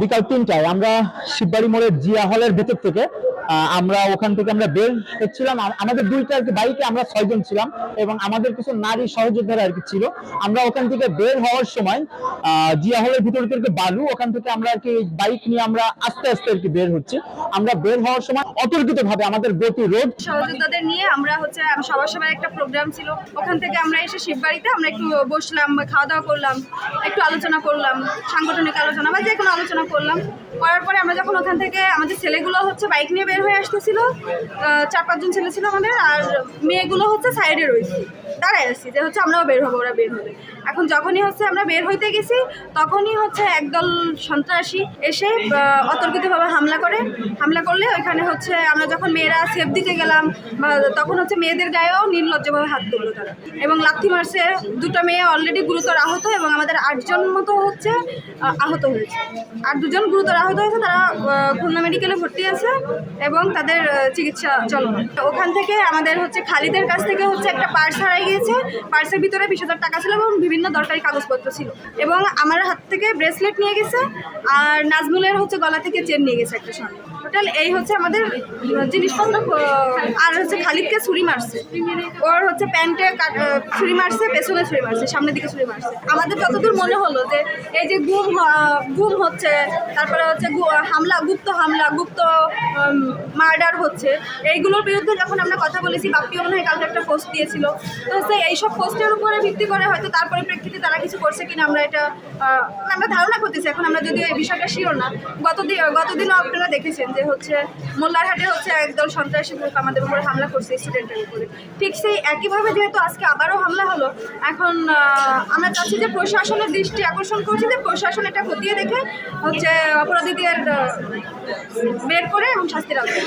বিকাল ৩টায় আমরা শিববাড়ি মোড়ের জিয়া হলের ভেতর থেকে আমরা ওখান থেকে আমরা বের হচ্ছিলাম। আমাদের দুইটা আর কি বাইকে আমরা ৬ জন ছিলাম এবং আমাদের কিছু নারী সহযোদ্ধারা আর কি ছিল। আমরা ওখান থেকে বের হওয়ার সময় জিয়া হলের ভিতর থেকে বালু, ওখান থেকে আমরা আর কি বাইক নিয়ে আমরা আস্তে আস্তে আর কি বের হচ্ছি। আমরা বের হওয়ার সময় অতর্কিত ভাবে আমাদের গতিরোধ সহযোদ্ধাদের নিয়ে আমরা সবার সবাই একটা প্রোগ্রাম ছিল, ওখান থেকে আমরা এসে শিববাড়িতে আমরা একটু বসলাম, খাওয়া দাওয়া করলাম, একটু আলোচনা করলাম, সাংগঠনিক আলোচনা বা যে কোনো আলোচনা করলাম। করার পরে আমরা যখন ওখান থেকে আমাদের ছেলেগুলো বাইক নিয়ে বের হয়ে আসতেছিল, ৪-৫ জন ছেলে ছিল আমাদের, আর মেয়েগুলো সাইডে রয়েছে, দাঁড়ায় আসছি যে আমরাও বের হবো, ওরা বের হবে। এখন যখনই আমরা বের হইতে গেছি তখনই একদল সন্ত্রাসী এসে অতর্কিতভাবে হামলা করলে ওইখানে আমরা যখন মেয়েরা সেফ দিতে গেলাম তখন মেয়েদের গায়েও নির্লজ্জভাবে হাত তুললো তারা এবং লাথি মারছে। দুটো মেয়ে অলরেডি গুরুতর আহত এবং আমাদের ৮ জন মতো আহত হয়েছে, আর 2 জন গুরুতর আহত হয়েছে। তারা খুলনা মেডিকেলে ভর্তি আছে এবং তাদের চিকিৎসা চলমান। ওখান থেকে আমাদের খালিদের কাছ থেকে একটা পার্স হারাই গিয়েছে। পার্সের ভিতরে 20,000 টাকা ছিল এবং বিভিন্ন দরকারি কাগজপত্র ছিল এবং আমার হাত থেকে ব্রেসলেট নিয়ে গেছে, আর নাজমুলের গলা থেকে চেন নিয়ে গেছে একটা স্বর্ণ। টোটাল এই আমাদের জিনিসপত্র। আর খালিদকে ছুরি মারছে, ওর প্যান্টে ছুরি মারছে, পেছনে ছুরি মারছে, সামনের দিকে ছুরি মারছে। আমাদের যতদূর মনে হলো যে এই যে গুম হচ্ছে, তারপরে গুপ্ত হামলা, গুপ্ত মার্ডার হচ্ছে, এইগুলোর বিরুদ্ধে যখন আমরা কথা বলেছি, বাপ্পিও মনে হয় কালকে একটা পোস্ট দিয়েছিল, তো এইসব পোস্টের উপরে ভিত্তি করে হয়তো তার পরিপ্রেক্ষিতে তারা কিছু করছে কিনা আমরা ধারণা করতেছি। এখন আমরা যদিও এই বিষয়টা শিওর না। গতদিনও আপনারা দেখেছেন যে মোল্লারহাটে একদল সন্ত্রাসী গ্রুপ আমাদের উপরে হামলা করছে, স্টুডেন্টের উপরে। ঠিক সেই একইভাবে যেহেতু আজকে আবারও হামলা হলো, এখন আমরা চাচ্ছি যে প্রশাসনের দৃষ্টি আকর্ষণ করছি যে প্রশাসন এটা খতিয়ে দেখে অপরাধীদের বের করে এবং শাস্তির আওতায়